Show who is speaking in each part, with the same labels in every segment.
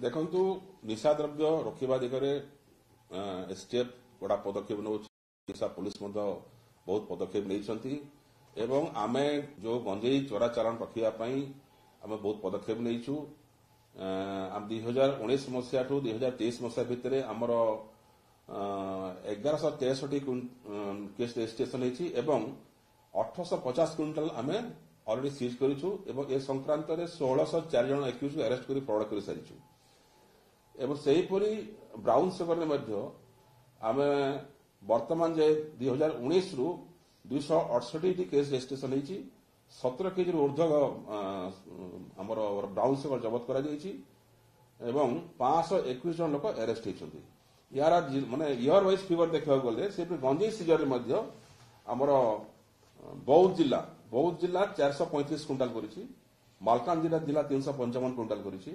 Speaker 1: ଦେଖନ୍ତୁ ନିଶା ଦ୍ରବ୍ୟ ରୋକିବା ଦିଗରେ ଏସ୍ଟିଏଫ୍ ବଡ଼ା ପଦକ୍ଷେପ ନେଉଛି। ଓଡ଼ିଶା ପୁଲିସ ମଧ୍ୟ ବହୁତ ପଦକ୍ଷେପ ନେଇଛନ୍ତି ଏବଂ ଆମେ ଯେଉଁ ଗଞ୍ଜେଇ ଚୋରାଚାଲାଣ ରୋକିବା ପାଇଁ ଆମେ ବହୁତ ପଦକ୍ଷେପ ନେଇଛୁ। 2019 ମସିହାଠୁ 2023 ମସିହା ଭିତରେ ଆମର 1163 କେସ୍ ରେଜିଷ୍ଟ୍ରେସନ ହୋଇଛି ଏବଂ 1850 କ୍ୱିଣ୍ଟାଲ ଆମେ ଅଲରେଡି ସିଜ୍ କରିଛୁ ଏବଂ ଏ ସଂକ୍ରାନ୍ତରେ 1604 ଜଣ ଏକ୍ୟୁଜ୍କୁ ଆରେଷ୍ଟ କରି ଫରୱାର୍ଡ କରିସାରିଛୁ। ଏବଂ ସେହିପରି ବ୍ରାଉନ୍ ସୁଗରରେ ମଧ୍ୟ ଆମେ ବର୍ତ୍ତମାନ ଯାଏ 2019ରୁ 268ଟି କେସ୍ ରେଜିଷ୍ଟ୍ରେସନ ହୋଇଛି। 17 କେଜିରୁ ଉର୍ଦ୍ଧ୍ୱ ଆମର ବ୍ରାଉନ୍ ସୁଗର ଜବତ କରାଯାଇଛି ଏବଂ 521 ଜଣ ଲୋକ ଆରେଷ୍ଟ ହୋଇଛନ୍ତି। यार माने इयर वाइज फिगर देखा गले से गंजेई सीजन में आमर बौद्ध जिला 435 क्विंटाल करिछि, मालकानगिरी जिला 355 क्विंटाल करिछि,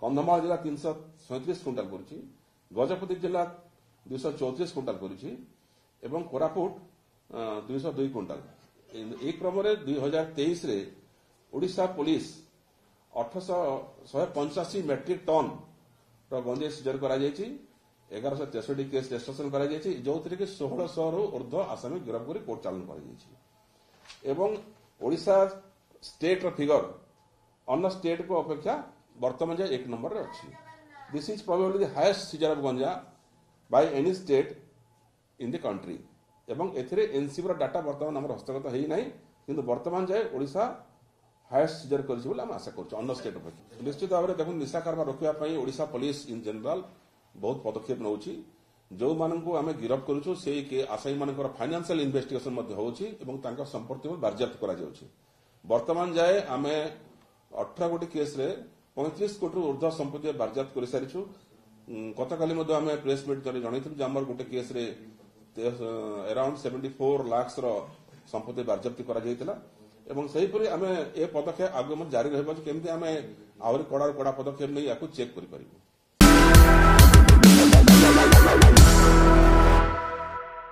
Speaker 1: कंधमाल जिला 337 क्विंटाल करिछि, गजपति जिला 234 क्विंटाल करिछि एवं कोरापुट 202 क्विंटाल। ए क्रम रे 2023 रे ओडिशा पुलिस 185 मेट्रिक टन गंजेई सीजन करा जायछि। 1163 केस रेजिस्ट्रेशन करा जायछि, जोथिरे कि 1600 रु ऊर्ध्व आसामी गिरफ्त कर कोर्ट चालन करा जायछि एवं ओडिशा स्टेट रो फिगर अन्य स्टेट को अपेक्षा वर्तमान जाय 1 नंबर रे अछि। This is probably the highest seizure of ganja by any state in the country एवं एथिरे एनसीबी रो डाटा वर्तमान हमर हस्तगत हेई नाही, किंतु वर्तमान जाय ओडिशा हाईएस्ट सीजर करछि बोले हम आशा करछु अन्य स्टेट अपेक्षा। निश्चित भाव में देखो निशा कारबार रोकिया पई ओडिशा पुलिस इन जनरल बहुत पदक्षेप नौछि। जो मानक आम गिरफ्त करुछु से आसामी मानकर फाइनेंशियल इन्वेस्टिगेशन होछि एवं तांका संपत्ति बारजाप्त करा जाउछि। वर्तमान जाए आम 18 गोटी केस रे 35 कोटी ऊर्ध्व संपत्ति बारजाप्त कर सारिछु। गतकाली आम प्रेस मीट जनइथिलु जे हमर गोटे केस रे अराउंड 74 लाख संपत्ति बारजाप्ति करा जायतिला एवं सेहीपरि आम ए पदक्षेप आगे जारी रहबा केमति आम आहरी कड़ा कड़ा पदक्षेप नै याकु चेक करि परिबु।